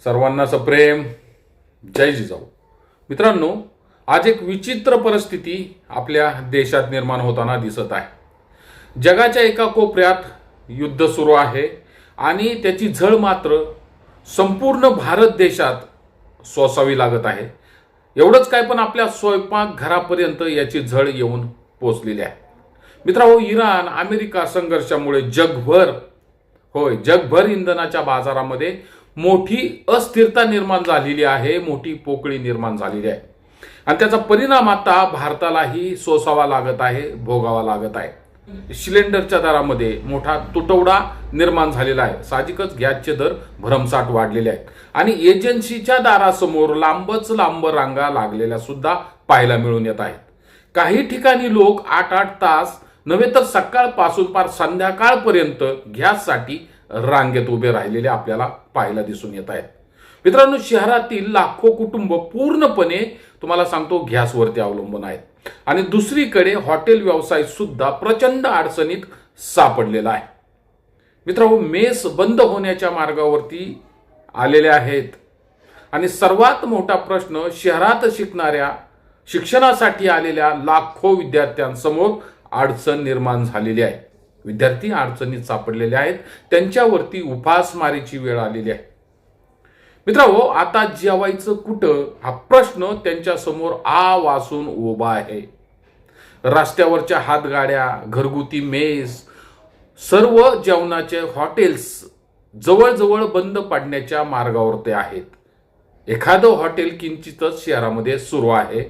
सर्वांना सप्रेम जय जिजाऊ. मित्रांनो, आज एक विचित्र परिस्थिती आपल्या देशात निर्माण होताना दिसत आहे. जगाच्या एका कोपऱ्यात युद्ध सुरू आहे आणि त्याची झळ मात्र संपूर्ण भारत देशात सोसावी लागत आहे. एवढंच काय, पण आपल्या स्वयंपाक घरापर्यंत याची झळ येऊन पोचलेली आहे. मित्रांनो, इराण अमेरिका संघर्षामुळे जगभर इंधनाच्या बाजारामध्ये मोठी अस्थिरता निर्माण झालेली आहे, मोठी पोकळी निर्माण झालेली आहे आणि त्याचा परिणाम आता भारतालाही सोसावा लागत आहे, भोगावा लागत आहे. सिलेंडरच्या दरामध्ये मोठा तुटवडा निर्माण झालेला आहे. साहजिकच गॅसचे दर भरमसाठ वाढलेले आहेत आणि एजन्सीच्या दारासमोर लांब रांगा लागलेल्या सुद्धा पाहायला मिळून येत आहेत. काही ठिकाणी लोक 8-8 तास नव्हे तर सकाळपासून पार संध्याकाळपर्यंत गॅससाठी रांगेत उभे राहिलेले आपल्याला पाहायला दिसून येत आहेत. मित्रांनो, शहरातील लाखो कुटुंब पूर्णपणे तुम्हाला सांगतो गॅसवरती अवलंबून आहेत आणि दुसरीकडे हॉटेल व्यवसाय सुद्धा प्रचंड अडचणीत सापडलेला आहे. मित्रांनो, मेस बंद होण्याच्या मार्गावरती आलेले आहेत आणि सर्वात मोठा प्रश्न शहरात शिक्षणासाठी आलेल्या लाखो विद्यार्थ्यांसमोर अडचण निर्माण झालेली आहे. विद्यार्थी अडचणीत सापडलेले आहेत, त्यांच्यावरती उपासमारीची वेळ आलेली आहे. मित्रांनो, आता जेवायचं कुठं हा प्रश्न त्यांच्या समोर वासून उभा आहे. रस्त्यावरच्या हातगाड्या, घरगुती मेस, सर्व जेवणाचे हॉटेल्स जवळजवळ बंद पडण्याच्या मार्गावरती आहेत. एखादं हॉटेल किंचितच शहरामध्ये सुरू आहे.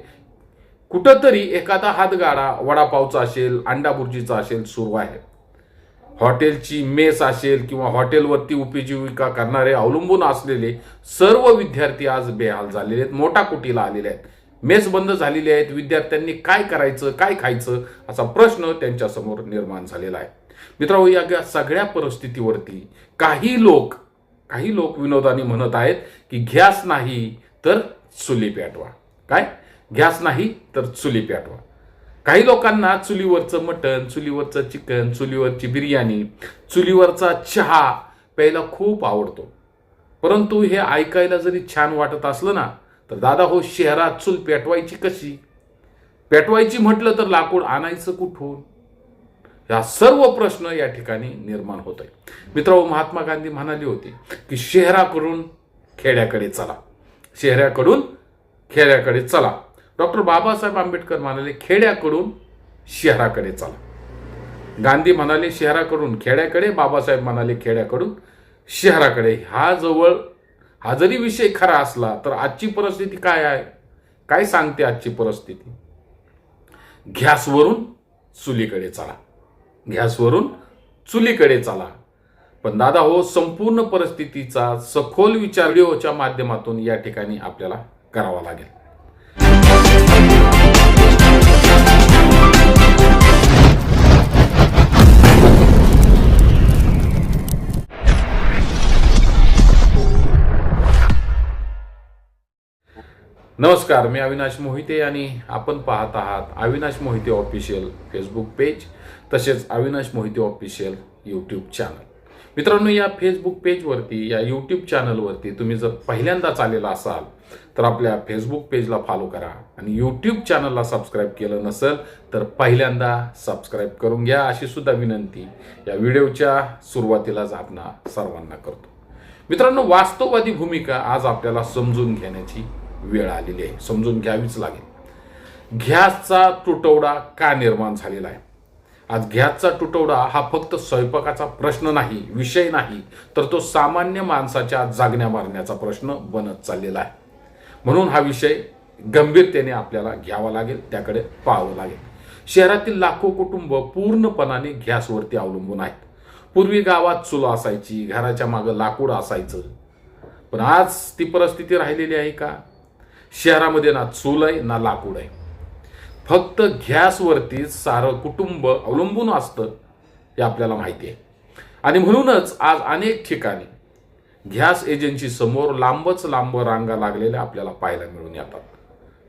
कुठंतरी एखादा हातगाडा वडापावचा असेल, अंडा बुर्जीचा असेल सुरू आहे. हॉटेलची मेस असेल किंवा हॉटेलवरती उपजीविका करणारे अवलंबून असलेले सर्व विद्यार्थी आज बेहाल झालेले आहेत, मोठा कुटीला आलेले आहेत. मेस बंद झालेली आहेत. विद्यार्थ्यांनी काय करायचं, काय खायचं असा प्रश्न त्यांच्यासमोर निर्माण झालेला आहे. मित्रांनो, या सगळ्या परिस्थितीवरती काही लोक विनोदाने म्हणत आहेत की गॅस नाही तर चुली पेटवा. काय? गॅस नाही तर चुली पेटवा. काही लोकांना चुलीवरचं मटण, चुलीवरचं चिकन, चुलीवरची बिर्याणी, चुलीवरचा चहा प्यायला खूप आवडतो. परंतु हे ऐकायला जरी छान वाटत असलं ना, तर दादा हो, शहरात चूल पेटवायची कशी? पेटवायची म्हटलं तर लाकूड आणायचं कुठून? या सर्व प्रश्न या ठिकाणी निर्माण होत आहे. मित्रांनो, महात्मा गांधी म्हणाले होते की शहराकडून खेड्याकडे चला, शहराकडून खेड्याकडे चला. डॉक्टर बाबासाहेब आंबेडकर म्हणाले खेड्याकडून शहराकडे चला. गांधी म्हणाले शहराकडून खेड्याकडे, बाबासाहेब म्हणाले खेड्याकडून शहराकडे. हा जरी विषय खरा असला तर आजची परिस्थिती काय आहे? काय सांगते आजची परिस्थिती? गॅसवरून चुलीकडे चला, गॅसवरून चुलीकडे चला. पण दादा हो, संपूर्ण परिस्थितीचा सखोल विचार व्हिडिओच्या माध्यमातून या ठिकाणी आपल्याला करावा लागेल. नमस्कार, मी अविनाश मोहिते आणि आपण पाहत आहात Avinash Mohite official Facebook page, तसेच Avinash Mohite official YouTube channel. मित्रांनो, या फेसबुक पेजवरती, या यूट्यूब चॅनलवरती तुम्ही जर पहिल्यांदाच आलेला असाल तर आपल्या फेसबुक पेजला फॉलो करा आणि यूट्यूब चॅनलला सबस्क्राईब केलं नसेल तर पहिल्यांदा सबस्क्राईब करून घ्या, अशी सुद्धा विनंती या व्हिडिओच्या सुरुवातीलाच आपणा सर्वांना करतो. मित्रांनो, वास्तववादी भूमिका आज आपल्याला समजून घेण्याची वेळ आलेली आहे, समजून घ्यावीच लागेल. गॅसचा तुटवडा का निर्माण झालेला आहे? आज गॅसचा तुटवडा हा फक्त स्वयंपाकाचा प्रश्न नाही, विषय नाही, तर तो सामान्य माणसाच्या जागण्या मारण्याचा प्रश्न बनत चाललेला आहे. म्हणून हा विषय गंभीरतेने आपल्याला घ्यावा लागेल, त्याकडे पाहावं लागेल. शहरातील लाखो कुटुंब पूर्णपणाने गॅसवरती अवलंबून आहेत. पूर्वी गावात चूल असायची, घराच्या मागं लाकूड असायचं, पण आज ती परिस्थिती राहिलेली आहे का? शहरामध्ये ना चूल आहे ना लाकूड आहे. फक्त गॅसवरतीच सारं कुटुंब अवलंबून असतं हे आपल्याला माहिती आहे. आणि म्हणूनच आज अनेक ठिकाणी गॅस एजन्सी समोर लांब रांगा लागलेल्या आपल्याला पाहायला मिळून येतात.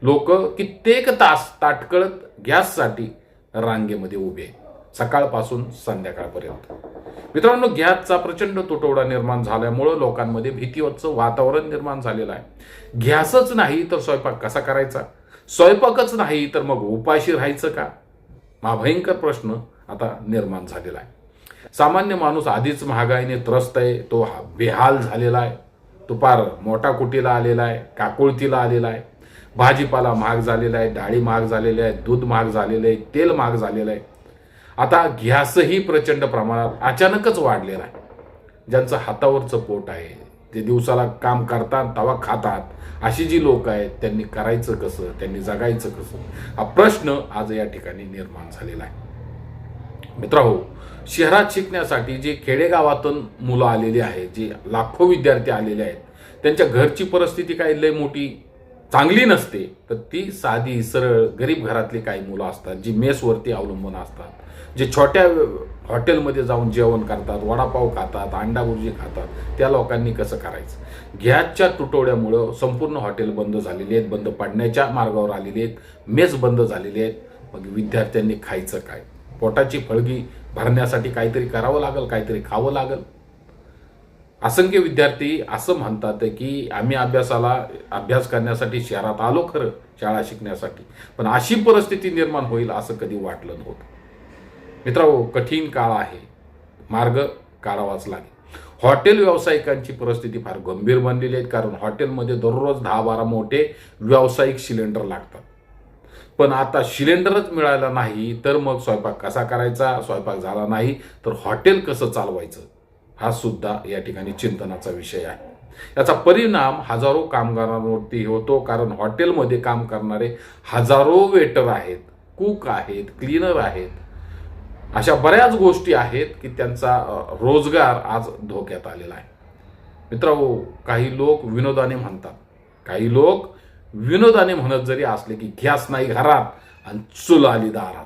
लोक कित्येक तास ताटकळत गॅससाठी रांगेमध्ये उभे आहेत. सकाळपासून संध्याकाळपर्यंत. मित्रांनो, गॅसचा प्रचंड तुटवडा निर्माण झाल्यामुळं लोकांमध्ये भीतीचं वातावरण निर्माण झालेलं आहे. गॅसच नाही तर स्वयंपाक कसा करायचा, स्वयंपाकच नाही तर मग उपाशी राहायचं का, हा भयंकर प्रश्न आता निर्माण झालेला आहे. सामान्य माणूस आधीच महागाईने त्रस्त आहे, तो बेहाल झालेला आहे, तो फार मोठा कुटीला आलेला आहे, काकुळतीला आलेला आहे. भाजीपाला महाग झालेला आहे, डाळी महाग झालेल्या आहे, दूध महाग झालेलं आहे, तेल महाग झालेलं आहे. आता गॅसही प्रचंड प्रमाणात अचानकच वाढलेला आहे. ज्यांचं हातावरचं पोट आहे, ते दिवसाला काम करतात तवा खातात, अशी जी लोक आहेत त्यांनी करायचं कसं, त्यांनी जगायचं कसं, हा प्रश्न आज या ठिकाणी निर्माण झालेला आहे. मित्रांनो, शहरात शिकण्यासाठी जे खेडेगावातून मुलं आलेली आहेत, जे लाखो विद्यार्थी आलेले आहेत, त्यांच्या घरची परिस्थिती काही लय मोठी चांगली नसते, तर ती साधी सरळ गरीब घरातली काही मुलं असतात, जी मेसवरती अवलंबून असतात, जे छोट्या हॉटेलमध्ये जाऊन जेवण करतात, वडापाव खातात, अंडा बुर्जी खातात. त्या लोकांनी कसं करायचं? गॅसच्या तुटवड्यामुळं संपूर्ण हॉटेल बंद झालेली आहेत, बंद पडण्याच्या मार्गावर आलेली आहेत, मेस बंद झालेली आहेत. मग विद्यार्थ्यांनी खायचं काय? पोटाची फळगी भरण्यासाठी काहीतरी करावं लागेल, काहीतरी खावं लागेल. असंख्य विद्यार्थी असं म्हणतात की आम्ही अभ्यास करण्यासाठी शहरात आलो खरं, शाळा शिकण्यासाठी, पण अशी परिस्थिती निर्माण होईल असं कधी वाटलं नव्हतं. मित्रांनो, कठीण काळ आहे, मार्ग काढावाच लागेल. हॉटेल व्यावसायिकांची परिस्थिती फार गंभीर बनलेली आहे, कारण हॉटेलमध्ये दररोज 10-12 मोठे व्यावसायिक सिलेंडर लागतात. पण आता सिलेंडरच मिळाला नाही तर मग स्वयंपाक कसा करायचा, स्वयंपाक झाला नाही तर हॉटेल कसं चालवायचं, हा सुद्धा या ठिकाणी चिंतनाचा विषय आहे. याचा परिणाम हजारो कामगारांवरती होतो, कारण हॉटेलमध्ये काम करणारे हजारो वेटर आहेत, कुक आहेत, क्लीनर आहेत, अशा बऱ्याच गोष्टी आहेत की त्यांचा रोजगार आज धोक्यात आलेला आहे. मित्रांनो, काही लोक विनोदाने म्हणतात, काही लोक विनोदाने म्हणत जरी असले की गॅस नाही घरात आणि चूल आली दारात.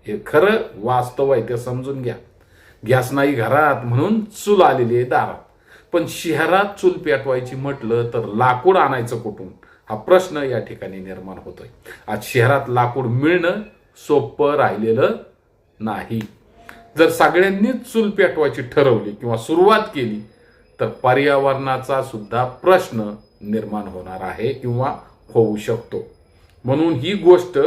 हे खरं वास्तव आहे, ते समजून घ्या. गॅस नाही घरात म्हणून चूल आलेली आहे दारात. पण शहरात चूल पेटवायची म्हटलं तर लाकूड आणायचं कुठून, हा प्रश्न या ठिकाणी निर्माण होतोय. आज शहरात लाकूड मिळणं सोपं राहिलेलं नाही. जर सगळ्यांनीच चूल पेटवायची ठरवली किंवा सुरुवात केली तर पर्यावरणाचा सुद्धा प्रश्न निर्माण होणार आहे किंवा होऊ शकतो. म्हणून ही गोष्ट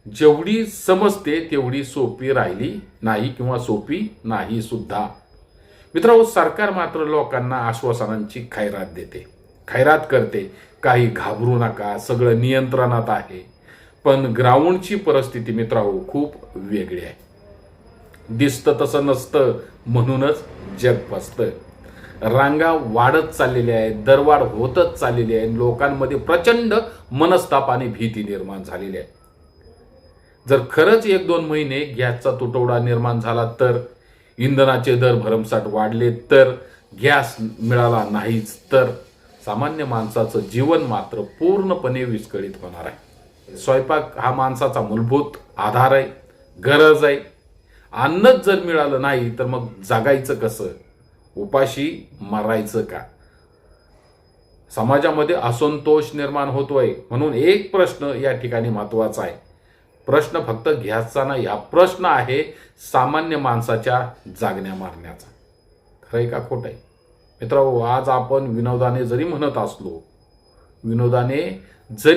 जेवढी समजते तेवढी सोपी राहिली नाही किंवा सोपी नाही सुद्धा. मित्रांनो, सरकार मात्र लोकांना आश्वासनांची खैरात देते, खैरात करते, काही घाबरू नका, सगळं नियंत्रणात आहे. पण ग्राउंडची परिस्थिती मित्रांनो खूप वेगळी आहे. दिसतं तसं नसतं म्हणूनच जग फसतं. रांगा वाढत चाललेल्या आहेत, दरवाढ होतच चाललेली आहे, लोकांमध्ये प्रचंड मनस्ताप आणि भीती निर्माण झालेली आहे. जर खरंच 1-2 महिने गॅसचा तुटवडा निर्माण झाला तर, इंधनाचे दर भरमसाठ वाढले तर, गॅस मिळाला नाहीच तर, सामान्य माणसाचं जीवन मात्र पूर्णपणे विस्कळीत होणार आहे. स्वयंपाक हा माणसाचा मूलभूत आधार आहे, गरज आहे. अन्नच जर मिळालं नाही तर मग जगायचं कसं, उपाशी मरायचं का? समाजामध्ये असंतोष निर्माण होतोय. म्हणून एक प्रश्न या ठिकाणी महत्वाचा आहे. प्रश्न फक्त गॅसचा नाही, हा प्रश्न आहे सामान्य माणसाच्या जागण्या मारण्याचा. खरंय का खोट आहे? मित्रांनो, आज आपण विनोदाने जरी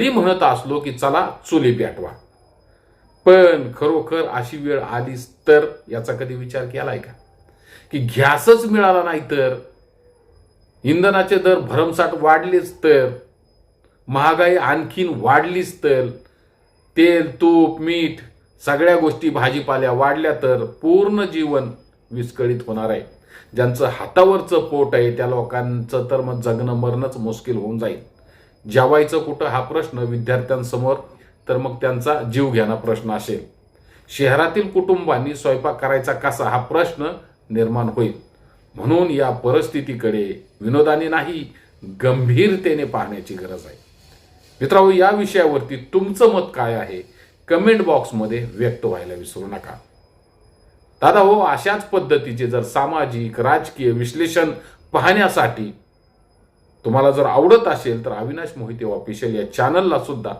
म्हणत असलो की चला चुली पेटवा, पण खरोखर अशी वेळ आलीच तर याचा कधी विचार केलाय का? की गॅसच मिळाला नाही तर, इंधनाचे दर भरमसाठ वाढलेच तर, महागाई आणखीन वाढलीच तर, तेल, तूप, मीठ सगळ्या गोष्टी भाजीपाल्या वाढल्या तर पूर्ण जीवन विस्कळीत होणार आहे. ज्यांचं हातावरचं पोट आहे त्या लोकांचं तर मग जगणं मरणंच मुश्किल होऊन जाईल. जेवायचं कुठं हा प्रश्न विद्यार्थ्यांसमोर तर मग त्यांचा जीव घेणा प्रश्न असेल. शहरातील कुटुंबांनी स्वयंपाक करायचा कसा हा प्रश्न निर्माण होईल. म्हणून या परिस्थितीकडे विनोदाने नाही गंभीरतेने पाहण्याची गरज आहे. मित्रांनो, या विषयावरती तुमचं मत काय आहे कमेंट बॉक्समध्ये व्यक्त व्हायला विसरू नका. दादा हो, अशाच पद्धतीचे जर सामाजिक राजकीय विश्लेषण पाहण्यासाठी तुम्हाला जर आवडत असेल तर अविनाश मोहिते ऑफिशियल या चॅनलला सुद्धा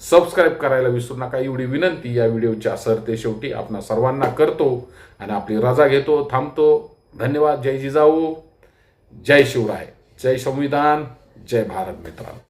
सबस्क्राईब करायला विसरू नका, एवढी विनंती या व्हिडिओच्या सरते शेवटी आपणा सर्वांना करतो आणि आपली रजा घेतो, थांबतो. धन्यवाद. जय जिजाऊ, जय शिवराय, जय संविधान, जय भारत मित्रांनो.